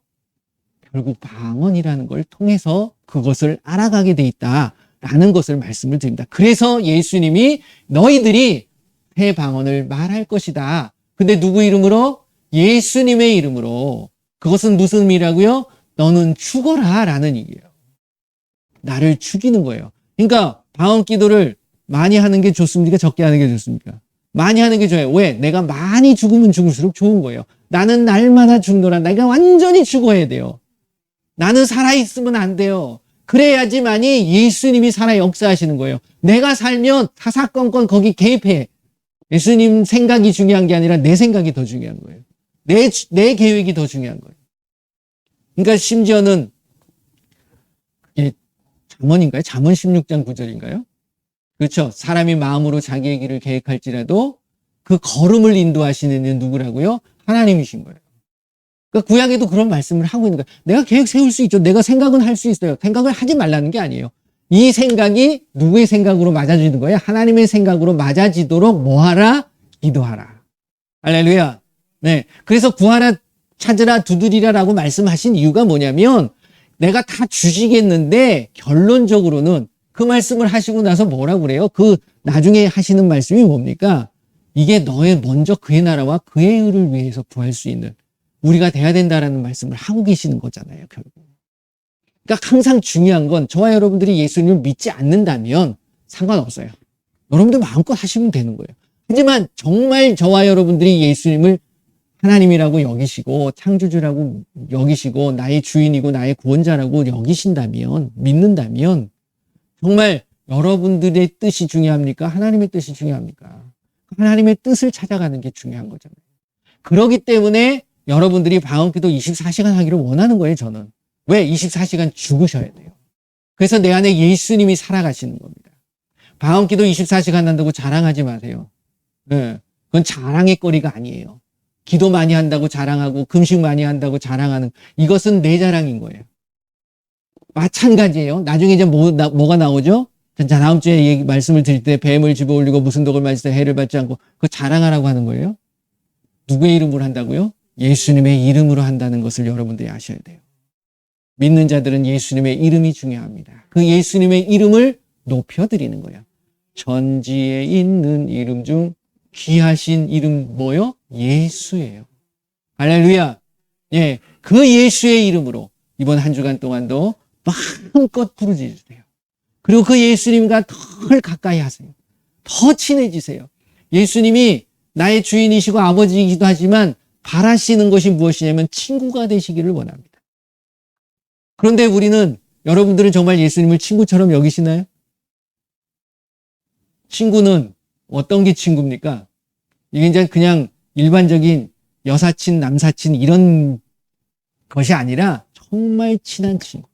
결국 방언이라는 걸 통해서 그것을 알아가게 돼 있다라는 것을 말씀을 드립니다. 그래서 예수님이 너희들이 새 방언을 말할 것이다. 근데 누구 이름으로? 예수님의 이름으로. 그것은 무슨 의미라고요? 너는 죽어라 라는 얘기예요. 나를 죽이는 거예요. 그러니까 방언 기도를 많이 하는 게 좋습니까? 적게 하는 게 좋습니까? 많이 하는 게 좋아요. 왜? 내가 많이 죽으면 죽을수록 좋은 거예요. 나는 날마다 죽노라. 내가 완전히 죽어야 돼요. 나는 살아있으면 안 돼요. 그래야지만이 예수님이 살아 역사하시는 거예요. 내가 살면 사사건건 거기 개입해. 예수님 생각이 중요한 게 아니라 내 생각이 더 중요한 거예요. 내 계획이 더 중요한 거예요. 그러니까 심지어는 잠언인가요? 잠언 16장 9절인가요? 그렇죠. 사람이 마음으로 자기의 길을 계획할지라도 그 걸음을 인도하시는 이는 누구라고요? 하나님이신 거예요. 그러니까 구약에도 그런 말씀을 하고 있는 거예요. 내가 계획 세울 수 있죠. 내가 생각은 할 수 있어요. 생각을 하지 말라는 게 아니에요. 이 생각이 누구의 생각으로 맞아지는 거예요? 하나님의 생각으로 맞아지도록 뭐하라? 기도하라. 할렐루야. 네. 그래서 구하라, 찾으라, 두드리라라고 말씀하신 이유가 뭐냐면 내가 다 주시겠는데 결론적으로는 그 말씀을 하시고 나서 뭐라고 그래요? 그 나중에 하시는 말씀이 뭡니까? 이게 너의 먼저 그의 나라와 그의 의를 위해서 구할 수 있는 우리가 돼야 된다라는 말씀을 하고 계시는 거잖아요, 결국. 그러니까 항상 중요한 건 저와 여러분들이 예수님을 믿지 않는다면 상관없어요. 여러분들 마음껏 하시면 되는 거예요. 하지만 정말 저와 여러분들이 예수님을 하나님이라고 여기시고 창조주라고 여기시고 나의 주인이고 나의 구원자라고 여기신다면, 믿는다면 정말 여러분들의 뜻이 중요합니까? 하나님의 뜻이 중요합니까? 하나님의 뜻을 찾아가는 게 중요한 거잖아요. 그렇기 때문에 여러분들이 방언기도 24시간 하기를 원하는 거예요, 저는. 왜? 24시간 죽으셔야 돼요. 그래서 내 안에 예수님이 살아가시는 겁니다. 방언기도 24시간 한다고 자랑하지 마세요. 네, 그건 자랑의 거리가 아니에요. 기도 많이 한다고 자랑하고 금식 많이 한다고 자랑하는 이것은 내 자랑인 거예요. 마찬가지예요. 나중에 이제 뭐가 나오죠? 자, 다음 주에 말씀을 드릴 때 뱀을 집어 올리고 무슨 독을 맞을 때 해를 받지 않고 그거 자랑하라고 하는 거예요. 누구의 이름으로 한다고요? 예수님의 이름으로 한다는 것을 여러분들이 아셔야 돼요. 믿는 자들은 예수님의 이름이 중요합니다. 그 예수님의 이름을 높여드리는 거예요. 전지에 있는 이름 중 귀하신 이름 뭐요? 예수예요. 할렐루야. 예, 그 예수의 이름으로 이번 한 주간 동안도 마음껏 부르짖으세요. 그리고 그 예수님과 더 가까이 하세요. 더 친해지세요. 예수님이 나의 주인이시고 아버지이기도 하지만 바라시는 것이 무엇이냐면 친구가 되시기를 원합니다. 그런데 우리는, 여러분들은 정말 예수님을 친구처럼 여기시나요? 친구는 어떤 게 친구입니까? 이게 이제 그냥 일반적인 여사친, 남사친 이런 것이 아니라 정말 친한 친구.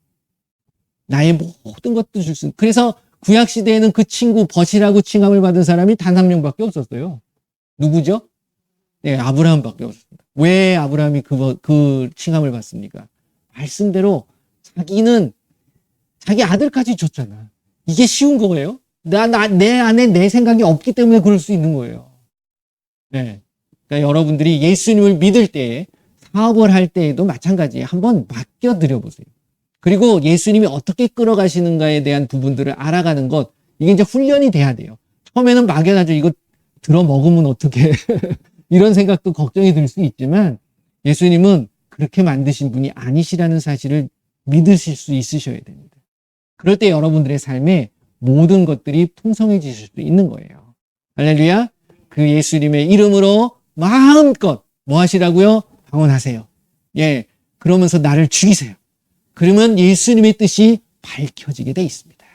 나의 모든 것도 줄 수 있는. 그래서 구약시대에는 그 친구, 벗이라고 칭함을 받은 사람이 단 한 명밖에 없었어요. 누구죠? 네, 아브라함밖에 없었습니다. 왜 아브라함이 그 칭함을 받습니까? 말씀대로 자기는 자기 아들까지 줬잖아. 이게 쉬운 거예요? 내 안에 내 생각이 없기 때문에 그럴 수 있는 거예요. 네. 그러니까 여러분들이 예수님을 믿을 때, 사업을 할 때에도 마찬가지에 한번 맡겨드려 보세요. 그리고 예수님이 어떻게 끌어가시는가에 대한 부분들을 알아가는 것, 이게 이제 훈련이 돼야 돼요. 처음에는 막연하죠. 이거 들어 먹으면 어떻게 이런 생각도 걱정이 들 수 있지만 예수님은 그렇게 만드신 분이 아니시라는 사실을 믿으실 수 있으셔야 됩니다. 그럴 때 여러분들의 삶에 모든 것들이 풍성해지실 수 있는 거예요. 할렐루야. 그 예수님의 이름으로 마음껏 뭐 하시라고요? 방언하세요. 예, 그러면서 나를 죽이세요. 그러면 예수님의 뜻이 밝혀지게 돼 있습니다.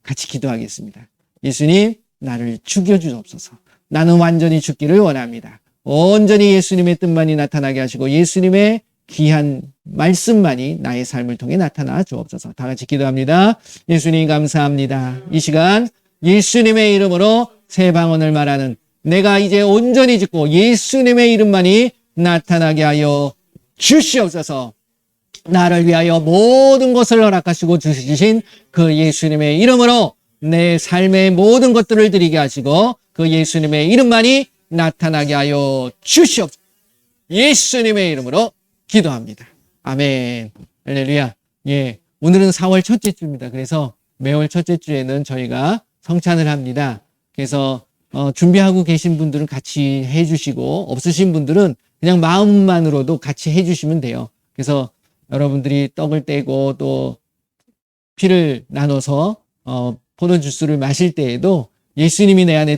같이 기도하겠습니다. 예수님, 나를 죽여주옵소서. 나는 완전히 죽기를 원합니다. 온전히 예수님의 뜻만이 나타나게 하시고 예수님의 귀한 말씀만이 나의 삶을 통해 나타나 주옵소서. 다 같이 기도합니다. 예수님 감사합니다. 이 시간 예수님의 이름으로 새 방언을 말하는 내가 이제 온전히 죽고 예수님의 이름만이 나타나게 하여 주시옵소서. 나를 위하여 모든 것을 허락하시고 주신 그 예수님의 이름으로 내 삶의 모든 것들을 드리게 하시고 그 예수님의 이름만이 나타나게 하여 주시옵소서. 예수님의 이름으로 기도합니다. 아멘. 할렐루야. 예, 오늘은 4월 첫째 주입니다. 그래서 매월 첫째 주에는 저희가 성찬을 합니다. 그래서 준비하고 계신 분들은 같이 해주시고 없으신 분들은 그냥 마음만으로도 같이 해주시면 돼요. 그래서 여러분들이 떡을 떼고 또 피를 나눠서 포도주스를 마실 때에도 예수님이 내 안에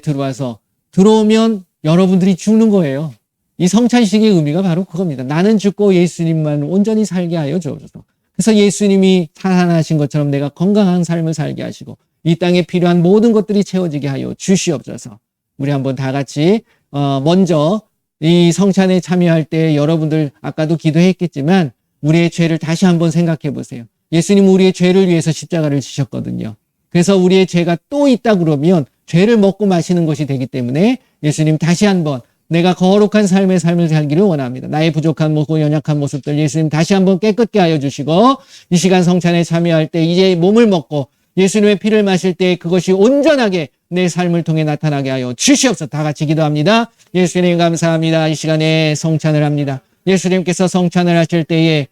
들어오면 여러분들이 죽는 거예요. 이 성찬식의 의미가 바로 그겁니다. 나는 죽고 예수님만 온전히 살게 하여 주옵소서. 그래서 예수님이 살아나신 것처럼 내가 건강한 삶을 살게 하시고 이 땅에 필요한 모든 것들이 채워지게 하여 주시옵소서. 우리 한번 다 같이 먼저 이 성찬에 참여할 때 여러분들 아까도 기도했겠지만 우리의 죄를 다시 한번 생각해 보세요. 예수님은 우리의 죄를 위해서 십자가를 지셨거든요. 그래서 우리의 죄가 또 있다 그러면 죄를 먹고 마시는 것이 되기 때문에 예수님 다시 한번 내가 거룩한 삶을 살기를 원합니다. 나의 부족한 모습, 연약한 모습들 예수님 다시 한번 깨끗게 하여 주시고 이 시간 성찬에 참여할 때 이제 몸을 먹고 예수님의 피를 마실 때 그것이 온전하게 내 삶을 통해 나타나게 하여 주시옵소서. 다 같이 기도합니다. 예수님 감사합니다. 이 시간에 성찬을 합니다. 예수님께서 성찬을 하실 때에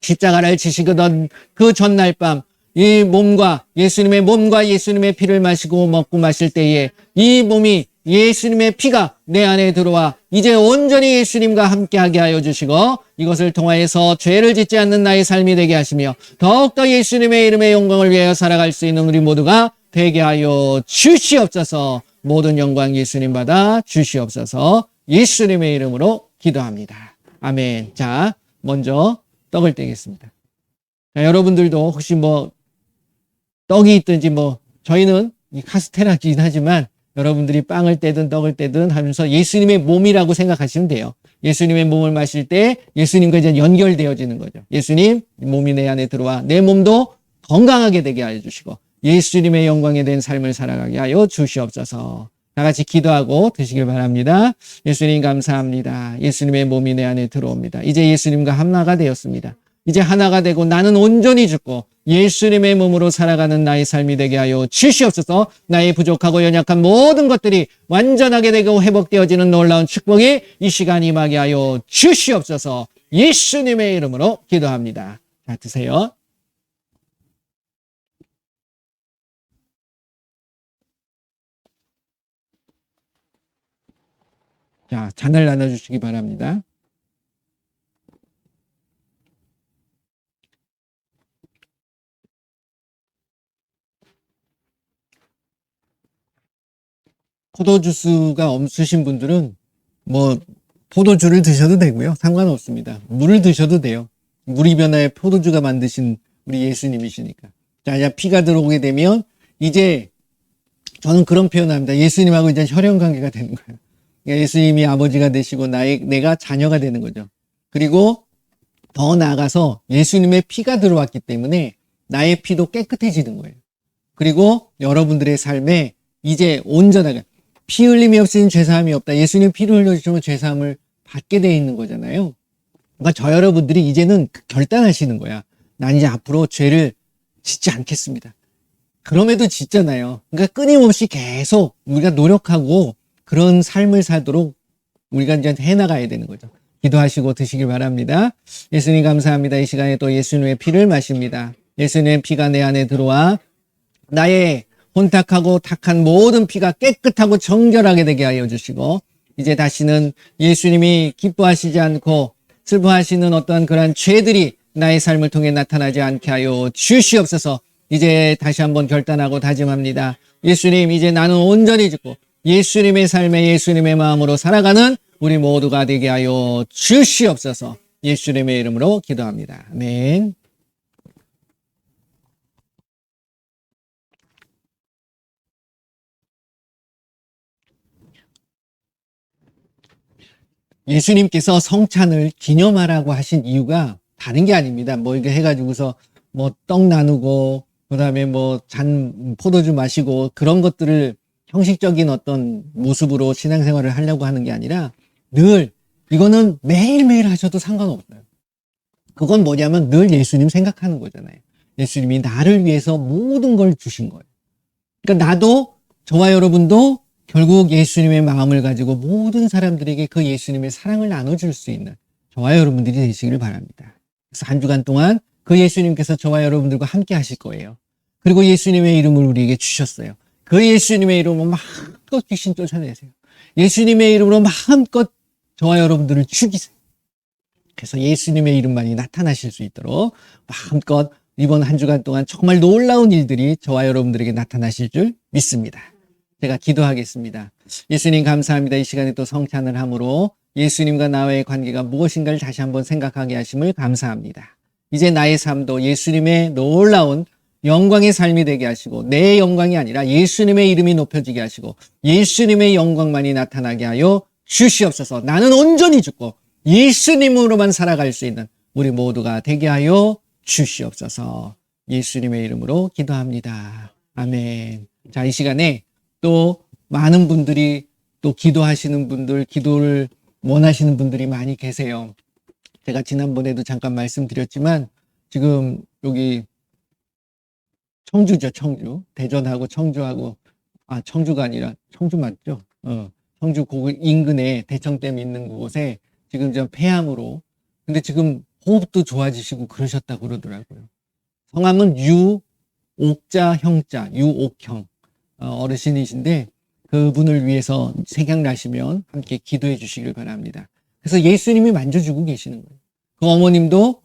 십자가를 지시거든 그 전날 밤 이 몸과 예수님의 피를 마시고 먹고 마실 때에 이 몸이 예수님의 피가 내 안에 들어와 이제 온전히 예수님과 함께하게 하여 주시고 이것을 통하여서 죄를 짓지 않는 나의 삶이 되게 하시며 더욱더 예수님의 이름의 영광을 위하여 살아갈 수 있는 우리 모두가 되게 하여 주시옵소서. 모든 영광 예수님 받아 주시옵소서. 예수님의 이름으로 기도합니다. 아멘. 자, 먼저 떡을 떼겠습니다. 자, 여러분들도 혹시 떡이 있든지 저희는 이 카스테라긴 하지만 여러분들이 빵을 떼든 떡을 떼든 하면서 예수님의 몸이라고 생각하시면 돼요. 예수님의 몸을 마실 때 예수님과 이제 연결되어지는 거죠. 예수님 몸이 내 안에 들어와 내 몸도 건강하게 되게 하여 주시고 예수님의 영광에 대한 삶을 살아가게 하여 주시옵소서. 다 같이 기도하고 드시길 바랍니다. 예수님 감사합니다. 예수님의 몸이 내 안에 들어옵니다. 이제 예수님과 하나가 되었습니다. 이제 하나가 되고 나는 온전히 죽고 예수님의 몸으로 살아가는 나의 삶이 되게 하여 주시옵소서. 나의 부족하고 연약한 모든 것들이 완전하게 되고 회복되어지는 놀라운 축복이 이 시간 임하게 하여 주시옵소서. 예수님의 이름으로 기도합니다. 자, 드세요. 자, 잔을 나눠주시기 바랍니다. 포도주스가 없으신 분들은 뭐 포도주를 드셔도 되고요. 상관없습니다. 물을 드셔도 돼요. 물이 변화에 포도주가 만드신 우리 예수님이시니까. 자, 피가 들어오게 되면 이제 저는 그런 표현을 합니다. 예수님하고 이제 혈연 관계가 되는 거예요. 예수님이 아버지가 되시고 내가 자녀가 되는 거죠. 그리고 더 나아가서 예수님의 피가 들어왔기 때문에 나의 피도 깨끗해지는 거예요. 그리고 여러분들의 삶에 이제 온전하게 피 흘림이 없으니 죄사함이 없다. 예수님 피를 흘려주시면 죄사함을 받게 돼 있는 거잖아요. 그러니까 저 여러분들이 이제는 결단하시는 거야. 난 이제 앞으로 죄를 짓지 않겠습니다. 그럼에도 짓잖아요. 그러니까 끊임없이 계속 우리가 노력하고 그런 삶을 살도록 우리가 이제 해나가야 되는 거죠. 기도하시고 드시길 바랍니다. 예수님 감사합니다. 이 시간에 또 예수님의 피를 마십니다. 예수님의 피가 내 안에 들어와 나의 혼탁하고 탁한 모든 피가 깨끗하고 정결하게 되게 하여 주시고 이제 다시는 예수님이 기뻐하시지 않고 슬퍼하시는 어떠한 그러한 죄들이 나의 삶을 통해 나타나지 않게 하여 주시옵소서. 이제 다시 한번 결단하고 다짐합니다. 예수님, 이제 나는 온전히 짓고 예수님의 삶에 예수님의 마음으로 살아가는 우리 모두가 되게 하여 주시옵소서. 예수님의 이름으로 기도합니다. 아멘. 예수님께서 성찬을 기념하라고 하신 이유가 다른 게 아닙니다. 뭐 이렇게 해가지고서 뭐 떡 나누고 그다음에 뭐 잔 포도주 마시고 그런 것들을 형식적인 어떤 모습으로 신앙생활을 하려고 하는 게 아니라 늘 이거는 매일매일 하셔도 상관없어요. 그건 뭐냐면 늘 예수님 생각하는 거잖아요. 예수님이 나를 위해서 모든 걸 주신 거예요. 그러니까 나도 저와 여러분도 결국 예수님의 마음을 가지고 모든 사람들에게 그 예수님의 사랑을 나눠줄 수 있는 저와 여러분들이 되시기를 바랍니다. 그래서 한 주간 동안 그 예수님께서 저와 여러분들과 함께 하실 거예요. 그리고 예수님의 이름을 우리에게 주셨어요. 그 예수님의 이름으로 마음껏 귀신 쫓아내세요. 예수님의 이름으로 마음껏 저와 여러분들을 죽이세요. 그래서 예수님의 이름만이 나타나실 수 있도록 마음껏 이번 한 주간 동안 정말 놀라운 일들이 저와 여러분들에게 나타나실 줄 믿습니다. 제가 기도하겠습니다. 예수님 감사합니다. 이 시간에 또 성찬을 함으로 예수님과 나와의 관계가 무엇인가를 다시 한번 생각하게 하심을 감사합니다. 이제 나의 삶도 예수님의 놀라운 영광의 삶이 되게 하시고 내 영광이 아니라 예수님의 이름이 높여지게 하시고 예수님의 영광만이 나타나게 하여 주시옵소서. 나는 온전히 죽고 예수님으로만 살아갈 수 있는 우리 모두가 되게 하여 주시옵소서. 예수님의 이름으로 기도합니다. 아멘. 자, 이 시간에 또 많은 분들이 또 기도하시는 분들, 기도를 원하시는 분들이 많이 계세요. 제가 지난번에도 잠깐 말씀드렸지만 지금 여기 청주죠, 청주. 대전하고 청주하고, 청주가 아니라, 청주 맞죠? 청주 그 인근에 대청댐 있는 곳에 지금 좀 폐암으로, 근데 지금 호흡도 좋아지시고 그러셨다고 그러더라고요. 성함은 유옥자 형자, 유옥형, 어르신이신데 그분을 위해서 생각나시면 함께 기도해 주시길 바랍니다. 그래서 예수님이 만져주고 계시는 거예요. 그 어머님도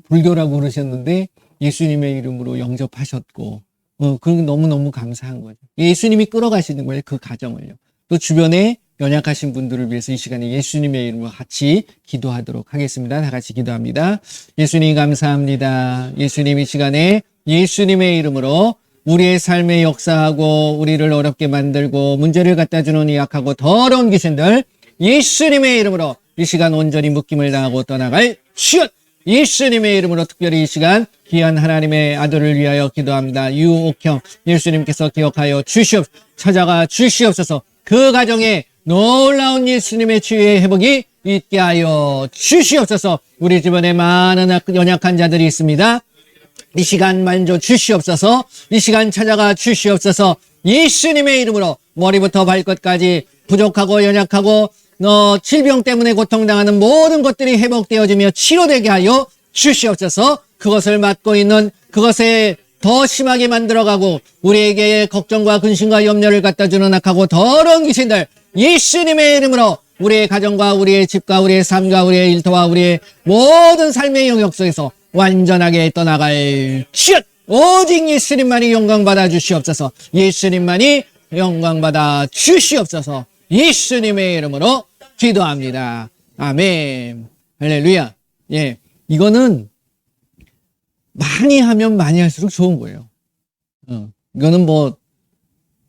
불교라고 그러셨는데 예수님의 이름으로 영접하셨고, 그건 너무너무 감사한 거죠. 예수님이 끌어가시는 거예요, 그 가정을요. 또 주변에 연약하신 분들을 위해서 이 시간에 예수님의 이름으로 같이 기도하도록 하겠습니다. 다 같이 기도합니다. 예수님 감사합니다. 예수님 이 시간에 예수님의 이름으로 우리의 삶에 역사하고 우리를 어렵게 만들고 문제를 갖다 주는 이 약하고 더러운 귀신들 예수님의 이름으로 이 시간 온전히 묶임을 당하고 떠나갈 주여 예수님의 이름으로 특별히 이 시간 귀한 하나님의 아들을 위하여 기도합니다. 유옥형 예수님께서 기억하여 주시옵소서. 찾아가 주시옵소서. 그 가정에 놀라운 예수님의 치유의 회복이 있게 하여 주시옵소서. 우리 주변에 많은 연약한 자들이 있습니다. 이 시간 만져 주시옵소서. 이 시간 찾아가 주시옵소서. 예수님의 이름으로 머리부터 발끝까지 부족하고 연약하고 질병 때문에 고통당하는 모든 것들이 회복되어지며 치료되게 하여 주시옵소서. 그것을 맡고 있는 그것에 더 심하게 만들어가고 우리에게 걱정과 근심과 염려를 갖다 주는 악하고 더러운 귀신들 예수님의 이름으로 우리의 가정과 우리의 집과 우리의 삶과 우리의 일터와 우리의 모든 삶의 영역 속에서 완전하게 떠나갈 주여 오직 예수님만이 영광 받아 주시옵소서. 예수님만이 영광 받아 주시옵소서. 예수님의 이름으로 기도합니다. 아멘. 할렐루야. 예, 이거는 많이 하면 많이 할수록 좋은 거예요. 이거는 뭐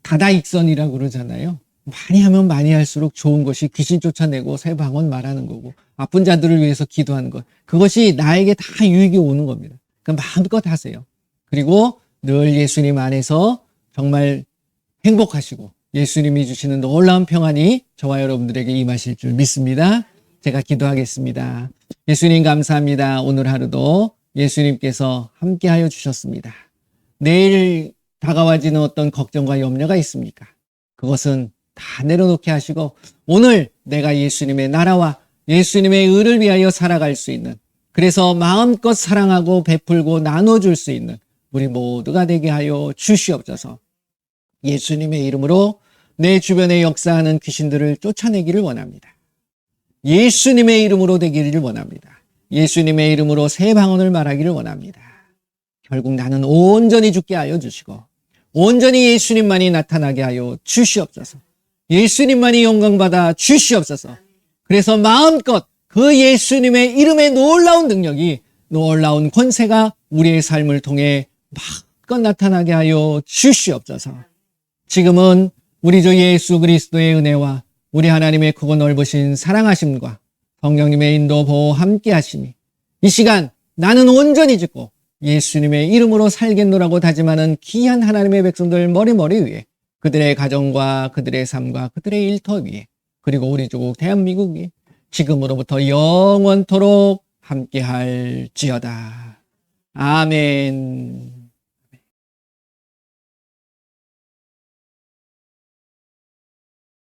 다다익선이라고 그러잖아요. 많이 하면 많이 할수록 좋은 것이 귀신 쫓아내고 새 방언 말하는 거고 아픈 자들을 위해서 기도하는 것. 그것이 나에게 다 유익이 오는 겁니다. 그러니까 마음껏 하세요. 그리고 늘 예수님 안에서 정말 행복하시고 예수님이 주시는 놀라운 평안이 저와 여러분들에게 임하실 줄 믿습니다. 제가 기도하겠습니다. 예수님 감사합니다. 오늘 하루도 예수님께서 함께하여 주셨습니다. 내일 다가와지는 어떤 걱정과 염려가 있습니까? 그것은 다 내려놓게 하시고 오늘 내가 예수님의 나라와 예수님의 의를 위하여 살아갈 수 있는, 그래서 마음껏 사랑하고 베풀고 나눠줄 수 있는 우리 모두가 되게 하여 주시옵소서. 예수님의 이름으로 내 주변에 역사하는 귀신들을 쫓아내기를 원합니다. 예수님의 이름으로 되기를 원합니다. 예수님의 이름으로 새 방언을 말하기를 원합니다. 결국 나는 온전히 죽게 하여 주시고 온전히 예수님만이 나타나게 하여 주시옵소서. 예수님만이 영광받아 주시옵소서. 그래서 마음껏 그 예수님의 이름의 놀라운 능력이, 놀라운 권세가 우리의 삶을 통해 마음껏 나타나게 하여 주시옵소서. 지금은 우리 주 예수 그리스도의 은혜와 우리 하나님의 크고 넓으신 사랑하심과 성령님의 인도 보호 함께 하심이 이 시간 나는 온전히 짓고 예수님의 이름으로 살겠노라고 다짐하는 귀한 하나님의 백성들 머리머리 위에, 그들의 가정과 그들의 삶과 그들의 일터 위에, 그리고 우리 조국 대한민국 위에 지금으로부터 영원토록 함께할지어다. 아멘.